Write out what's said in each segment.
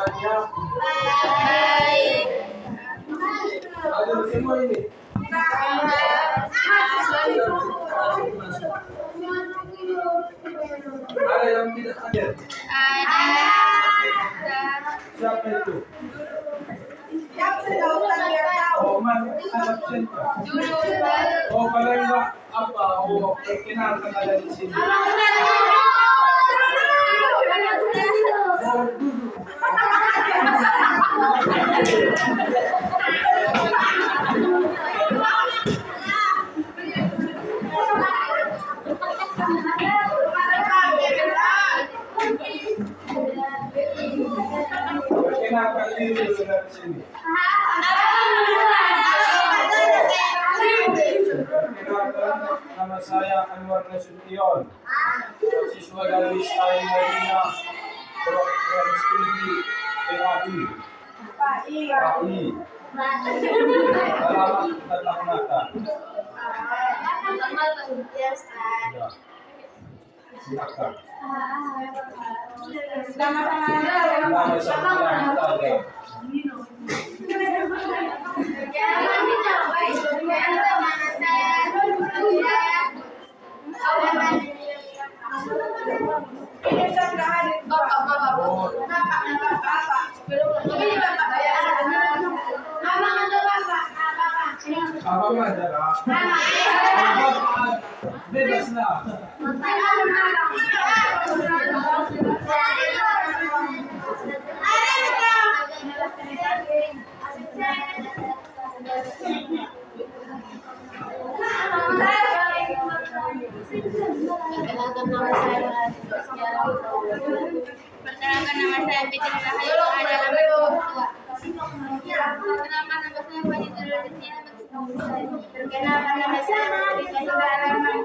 Kebiasaannya baik. Ada semua ini. Ada yang tidak hadir? Ada. Siapa itu? Yang sudah utang dia tahu. Oh, absen. Oh, kalau enggak apa? Oh, perkenalkan ada di sini. Oh, duduk. Perkenalkan diri dulu dari sini. Perkenalkan, nama saya Anwar Nasution, siswa dari Istai Madinah, program studi PAI. Alamat Tatak Nata. Ya. Silakan. Nama saya Tatak. Abang aja lah. Bebas lah. Perkenalkan nama saya Fitri Rahayu adalah mertua. Perkenalkan nama saya Fani Terletiana. Perkenalkan nama saya Rika Hidayah.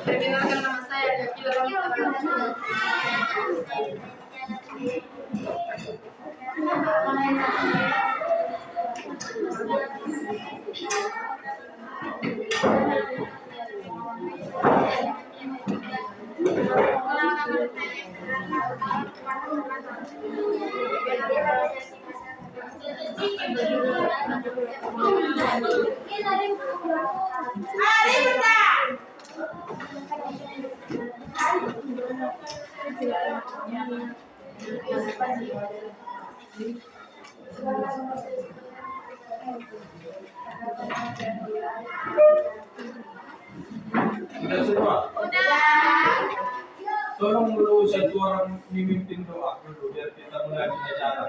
Perkenalkan nama saya Jackie Sudah semua? Tolong dulu satu orang memimpin doa dulu biar kita mulai bicara.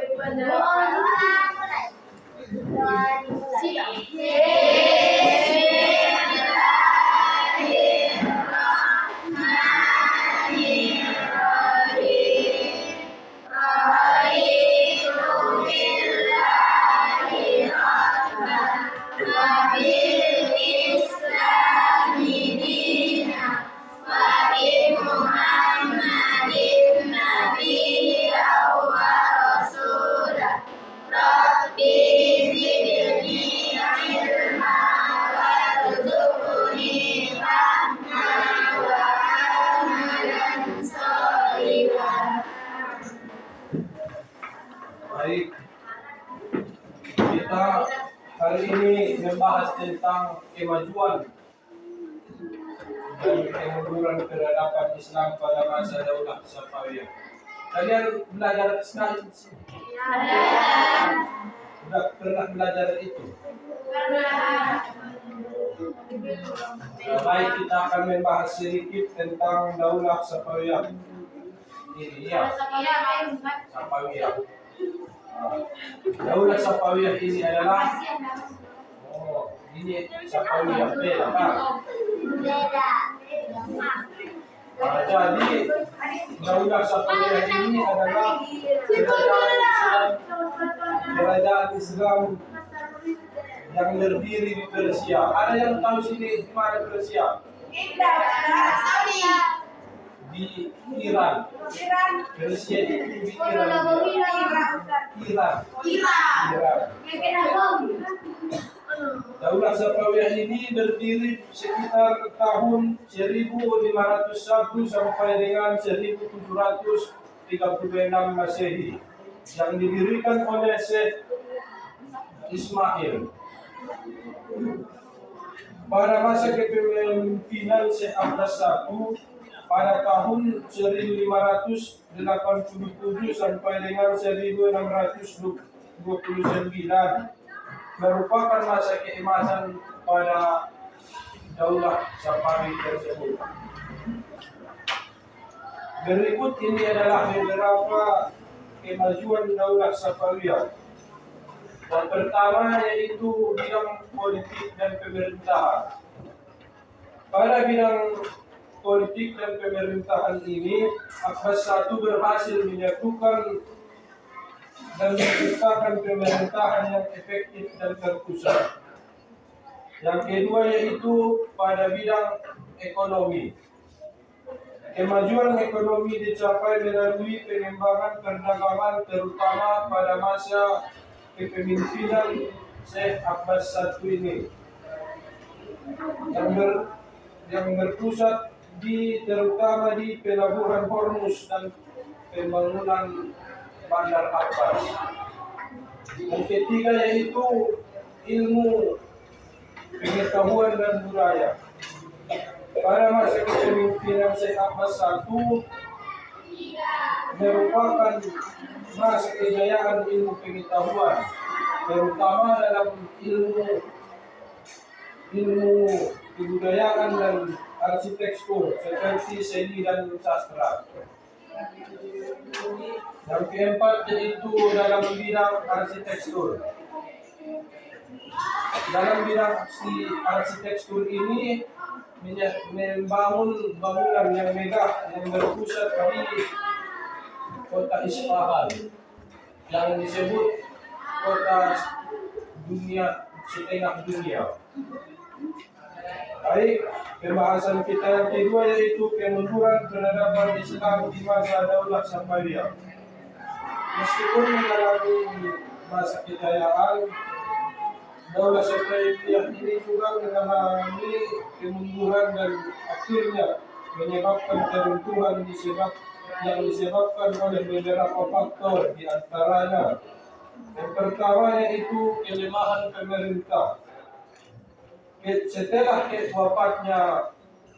Baik, kita hari ini membahas tentang kemajuan dan kemunduran peradaban Islam pada masa Daulah Safawiyah. Kalian belajar Islam? Sudah pernah belajar itu? Baik, kita akan membahas sedikit tentang Daulah Safawiyah. Ini ya, Safawiyah. Daulah Safawiyah ini adalah ini Safawiyah beda kan? Jadi daulah Safawiyah ini adalah kerajaan Islam yang berdiri di Persia. Ada yang tahu sini di mana Persia? Di Iran. Persia itu di Iran. Daulah Safawiyah ini berdiri sekitar tahun 1501 sampai dengan 1736 Masehi, yang didirikan oleh Syekh Ismail. Pada masa kepemimpinan Syekh Abbas I pada tahun 1587 sampai dengan 1629 merupakan masa keemasan pada daulah Safawi tersebut. Berikut ini adalah beberapa kemajuan daulah Safawiyah. Yang pertama yaitu bidang politik dan pemerintahan. Pada bidang politik dan pemerintahan ini, Abbas I berhasil menyatukan dan menciptakan pemerintahan yang efektif dan terpusat. Yang kedua yaitu pada bidang ekonomi. Kemajuan ekonomi dicapai melalui pengembangan perdagangan terutama pada masa kepemimpinan Syekh Abbas I ini, yang berpusat terutama di pelabuhan Hormuz dan pembangunan Bandar Abbas. Yang ketiga yaitu ilmu, pengetahuan dan budaya. Pada masa kepemimpinan Syekh Abbas I merupakan masa kejayaan ilmu pengetahuan, terutama dalam ilmu kebudayaan dan arsitektur seperti seni dan sastra. Yang keempat yaitu dalam bidang arsitektur. Dalam bidang arsitektur ini membangun bangunan yang megah yang berpusat di kota Isfahan yang disebut kota dunia, setengah dunia. Baik, pembahasan kita yang kedua yaitu kemunduran peradaban Islam di masa daulah Safawiyah. Meskipun mengalami masa kejayaan, daulah Safawiyah ini juga mengalami kemunduran dan akhirnya menyebabkan keruntuhan yang disebabkan oleh beberapa faktor, di antaranya yang pertama yaitu kelemahan pemerintah. Setelah wafatnya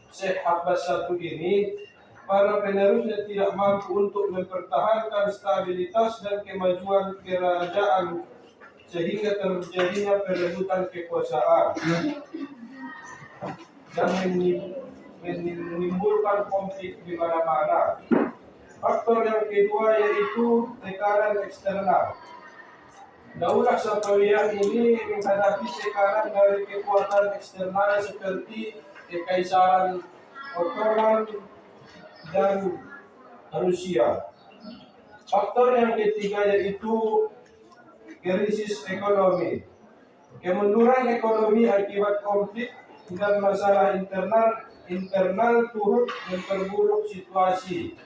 Syekh Abbas I ini, para penerusnya tidak mampu untuk mempertahankan stabilitas dan kemajuan kerajaan sehingga terjadinya perebutan kekuasaan dan menimbulkan konflik di mana-mana. Faktor yang kedua yaitu tekanan eksternal. Daulah Safawiyah ini menghadapi tekanan dari kekuatan eksternal seperti Kekaisaran Ottoman dan Rusia. Faktor yang ketiga yaitu krisis ekonomi. Kemunduran ekonomi akibat konflik dan masalah internal turut memperburuk situasi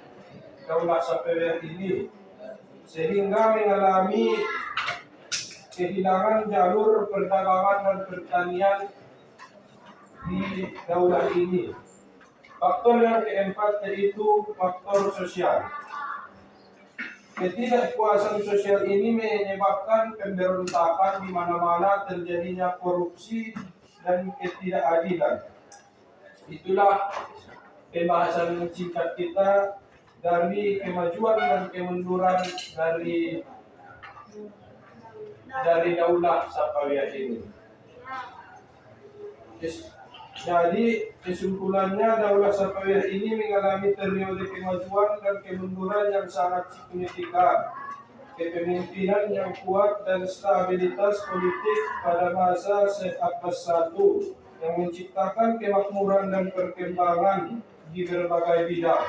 daulah Safawiyah ini sehingga mengalami kehilangan jalur perdagangan dan pertanian di daulah ini. Faktor yang keempat yaitu faktor sosial. Ketidakpuasan sosial ini menyebabkan pemberontakan di mana-mana, terjadinya korupsi dan ketidakadilan. Itulah pembahasan singkat kita dari kemajuan dan kemunduran dari daulah Safawiyah ini. Jadi kesimpulannya, daulah Safawiyah ini mengalami periode kemajuan dan kemunduran yang sangat signifikan. Kepemimpinan yang kuat dan stabilitas politik pada masa Syekh Abbas I yang menciptakan kemakmuran dan perkembangan di berbagai bidang.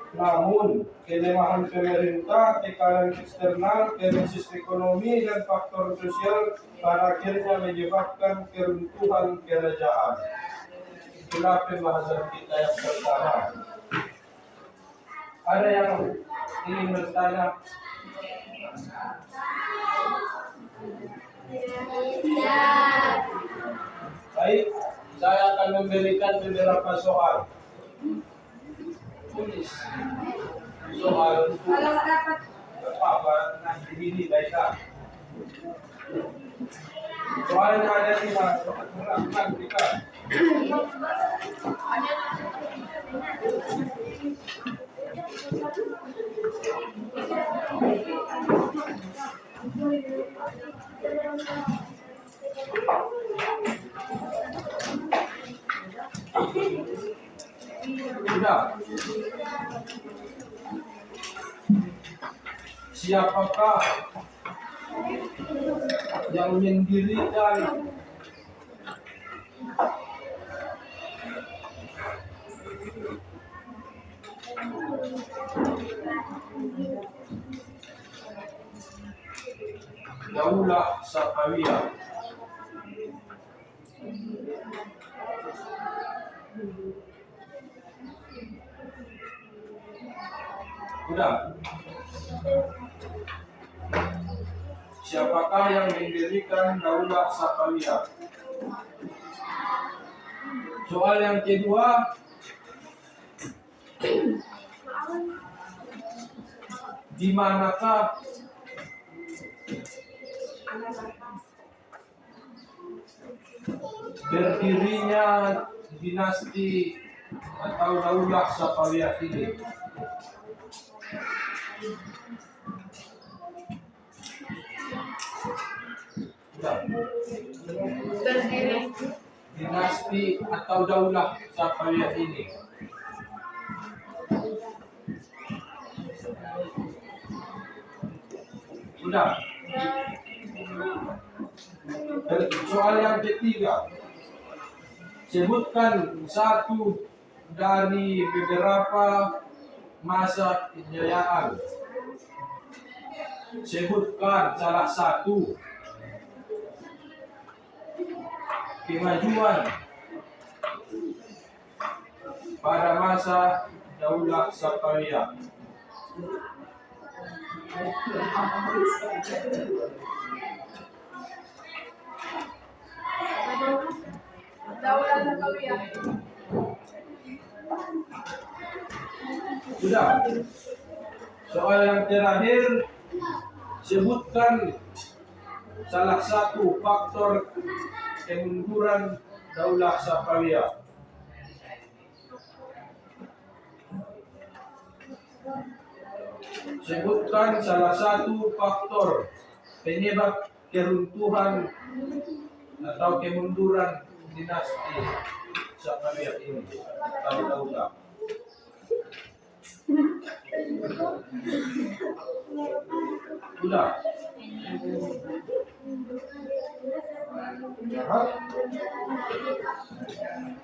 Namun, kelemahan pemerintah, tekanan eksternal, krisis ekonomi, dan faktor sosial pada akhirnya menyebabkan keruntuhan kerajaan. Itulah pembahasan kita yang pertama. Ada yang ingin bertanya? Baik, saya akan memberikan beberapa soal. Tulis soal untuk apa nanti ini baiklah. Soal yang ada di mana kita. Sudah. Siapakah yang mendirikan Daulah Safawiyah? Sudah. Siapakah yang mendirikan Daulah Safawiyah? Soal yang kedua, di manakah berdirinya dinasti atau Daulah Safawiyah ini? Dinasti atau Daulah Safawiyah ini. Sudah. Soal yang ketiga, sebutkan satu dari beberapa masa kejayaan. Sebutkan salah satu kemajuan pada masa Daulah Safawiyah. Daulah Safawiyah. Sudah. Soal yang terakhir, sebutkan salah satu faktor kemunduran Daulah Safawiyah. Sebutkan salah satu faktor penyebab keruntuhan atau kemunduran dinasti Safawiyah ini atau Daulah. Sudah.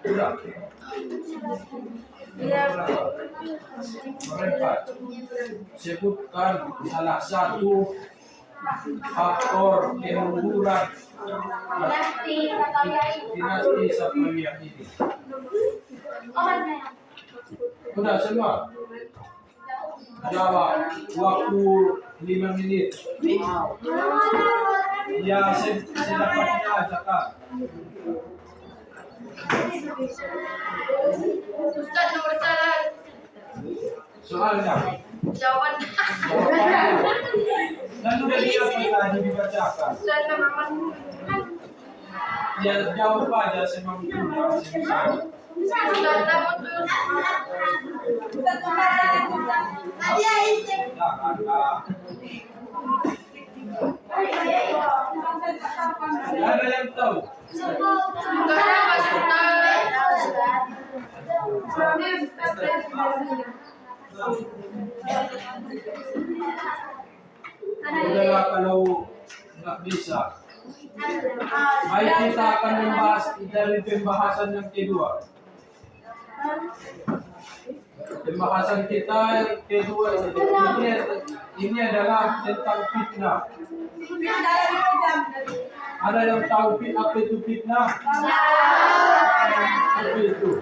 Sudah. Merempat. Sebutkan salah satu faktor kemunduran dinasti Safawiyah ini. Sudah semua? Jawab. Waktu 5 menit. Ya, sedapatnya cakap. Ustaz nomor salah. Soalnya. Jawaban. Dan udah lihat tadi dibacakan. Ustaz nomor. Ya jawab aja semampunya. Ustaz nomor terus. Ustaz nomor. Ada isi. Ada yang tahu? Enggak ada Udahlah kalau nggak bisa. Baik, kita akan membahas dari pembahasan yang kedua. Pembahasan kita yang kedua ini adalah tentang fitnah. Ada yang tahu apa itu fitnah? Apa itu?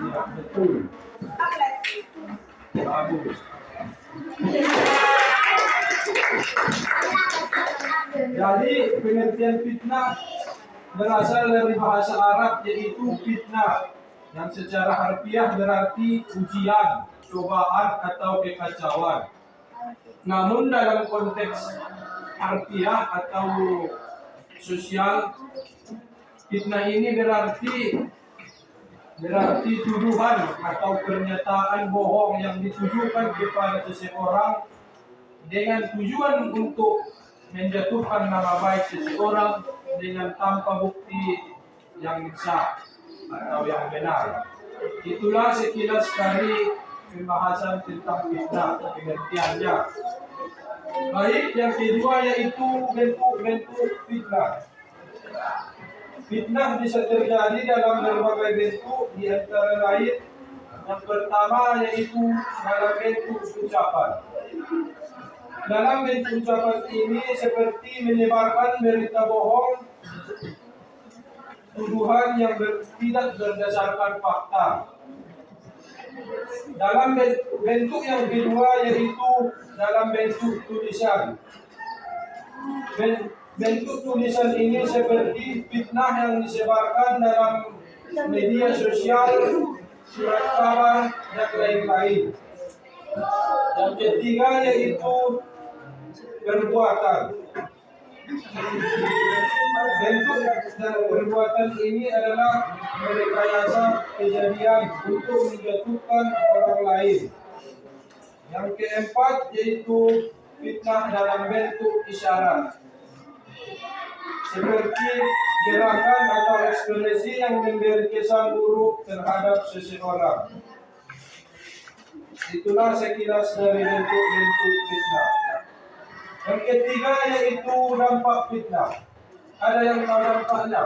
Ya, betul. Bagus. Jadi pengertian fitnah berasal dari bahasa Arab yaitu fitnah yang secara harfiah berarti ujian, cobaan atau kekacauan. Namun dalam konteks harfiah atau sosial, fitnah ini berarti tuduhan atau pernyataan bohong yang ditujukan kepada seseorang dengan tujuan untuk menjatuhkan nama baik seseorang dengan tanpa bukti yang sah atau yang benar. Itulah sekilas dari pembahasan tentang fitnah, pengertiannya. Baik, yang kedua yaitu bentuk-bentuk fitnah. Fitnah bisa terjadi dalam berbagai bentuk, di antara lain yang pertama yaitu dalam bentuk ucapan. Dalam bentuk ucapan ini seperti menyebarkan berita bohong, tuduhan yang tidak berdasarkan fakta. Dalam bentuk yang kedua yaitu dalam bentuk tulisan. Bentuk tulisan ini seperti fitnah yang disebarkan dalam media sosial, surat kabar, dan lain-lain. Yang ketiga yaitu perbuatan. Bentuk dan perbuatan ini adalah merekayasa kejadian untuk menjatuhkan orang lain. Yang keempat yaitu fitnah dalam bentuk isyarat, seperti gerakan atau ekspresi yang memberi kesan buruk terhadap seseorang. Itulah sekilas dari bentuk-bentuk fitnah. Yang ketiga yaitu dampak fitnah. Ada yang tahu dampaknya?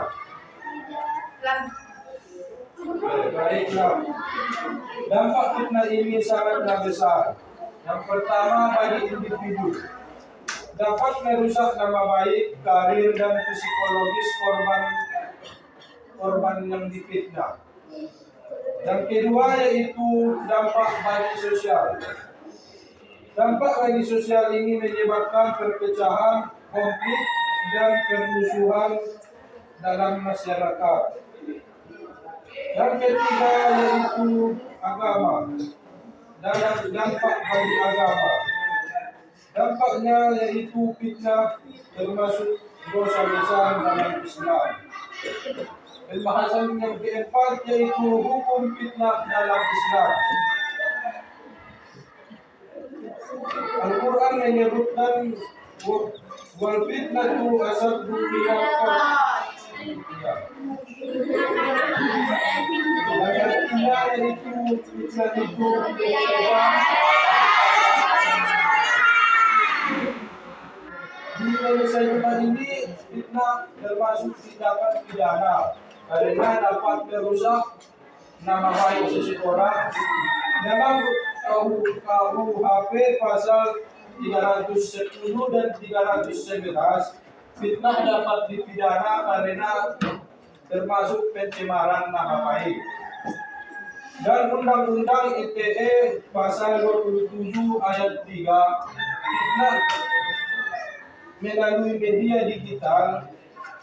Baiklah. Dampak fitnah ini sangatlah besar. Yang pertama bagi individu, dapat merusak nama baik, karir, dan psikologis korban yang difitnah. Yang kedua yaitu dampak bagi sosial. Dampak bagi sosial ini menyebabkan perpecahan, konflik, dan permusuhan dalam masyarakat. Yang ketiga yaitu agama. Dalam dampak bagi agama, dampaknya yaitu fitnah termasuk dosa besar dalam Islam. Pembahasan yang keempat yaitu hukum fitnah dalam Islam. Al-Quran menyebutkan wal fitnatu asaddu minal qatl. Dan artinya yaitu fitnah itu di Indonesia ini fitnah termasuk tindakan pidana karena dapat merusak nama baik seseorang. Dalam KUHP pasal 310 dan 311, fitnah dapat dipidana karena termasuk pencemaran nama baik. Dan Undang-Undang ITE pasal 27 ayat 3, fitnah melalui media digital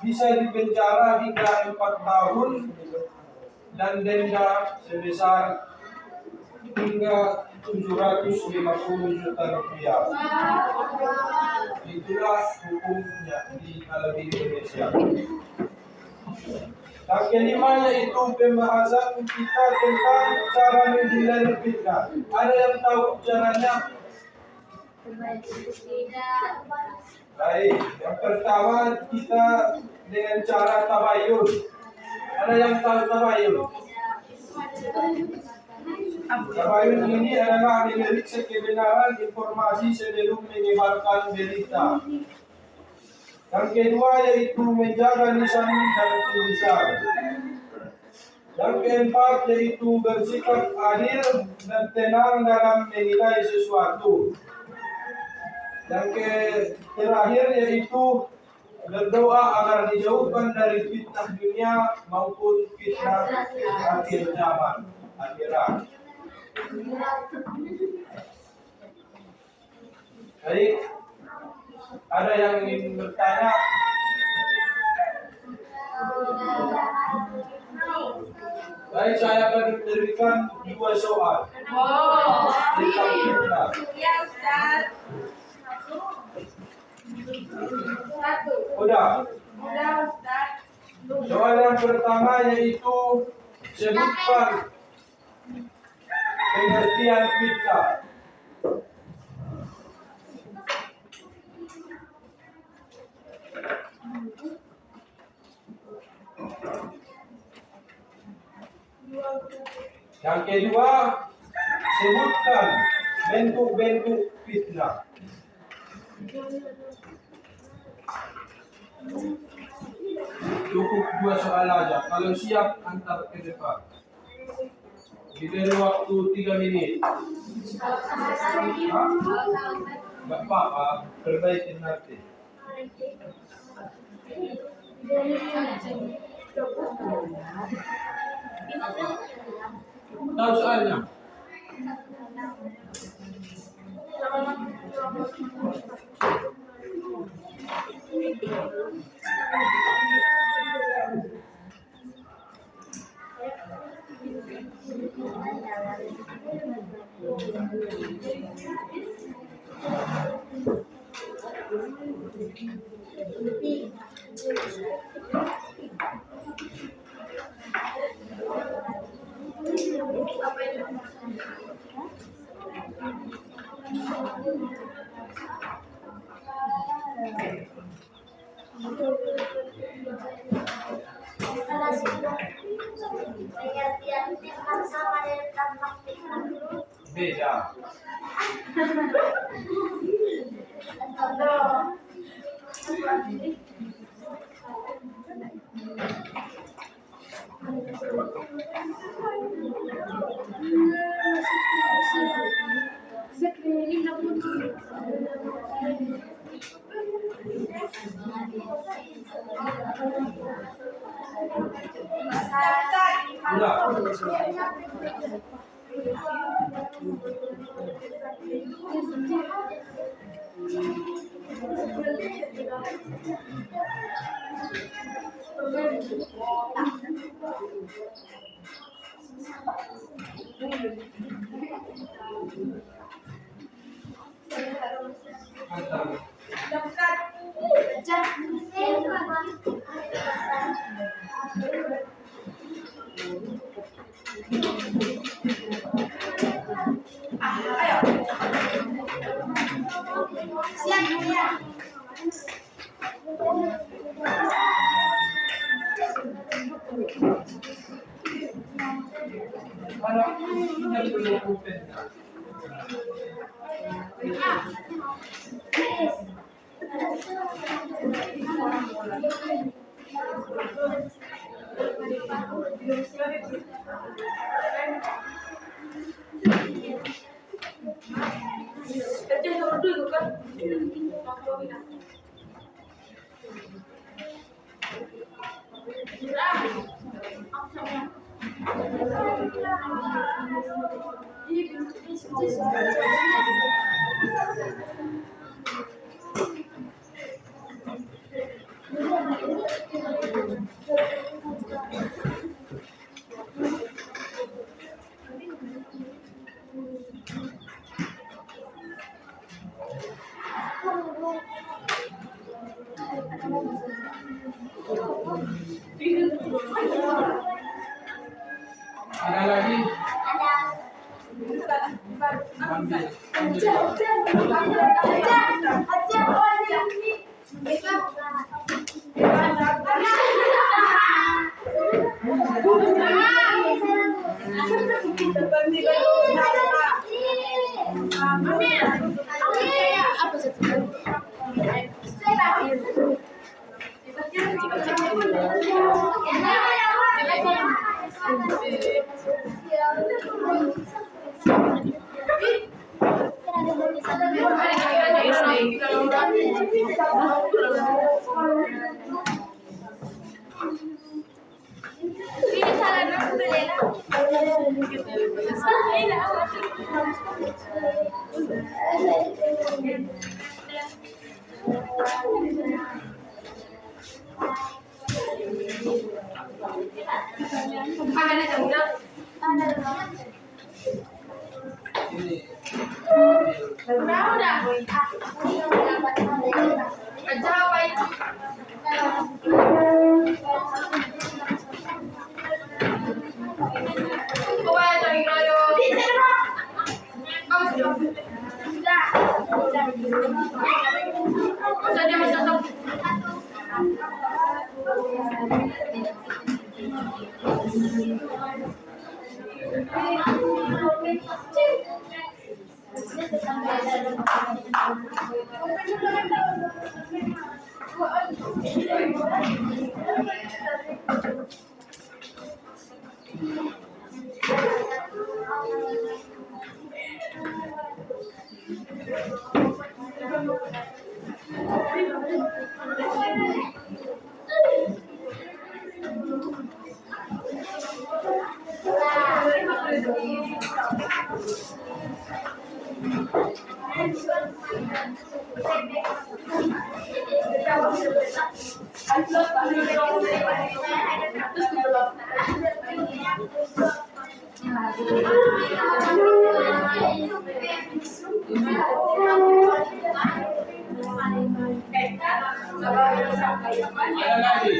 bisa dipenjara hingga 4 tahun dan denda sebesar hingga 750 juta rupiah. Itulah hukumnya kalau di Indonesia. Yang kelima yaitu pembahasan kita tentang cara menghindari fitnah. Ada yang tahu caranya? Baik, yang pertama kita dengan cara tabayun. Ada yang tahu tabayun? Tabayun ini adalah memeriksa kebenaran informasi sebelum menyebarkan berita. Yang kedua yaitu menjaga lisan dan tulisan. Yang keempat yaitu bersikap adil dan tenang dalam menilai sesuatu. Yang terakhir yaitu berdoa agar dijauhkan dari fitnah dunia maupun fitnah akhir zaman akhirat. Baik, ada yang ingin bertanya? Baik, saya akan berikan 2 soal. Tentang fitnah. Ya Ustaz. Udah. Udah Ustaz. Soal yang pertama yaitu sebutkan pengertian fitnah. Yang kedua, sebutkan bentuk-bentuk fitnah. Cukup 2 soal aja. Kalau siap, antar ke depan. Diberi waktu 3 menit. Enggak apa-apa, perbaikin nanti. Tahu soalnya? Beda. Ada lagi? Ambil. Ini. Ada lagi.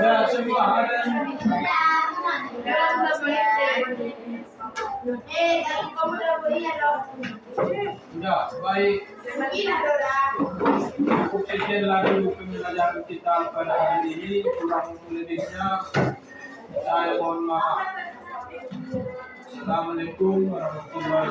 Ya, semua ada. Sudah, baik. Cukup sekian lagi pembelajaran kita pada hari ini. Kurang lebihnya saya mohon maaf. Assalamualaikum warahmatullahi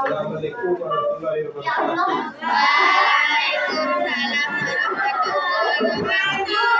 Assalamualaikum warahmatullahi wabarakatuh. Waalaikumsalam warahmatullahi wabarakatuh.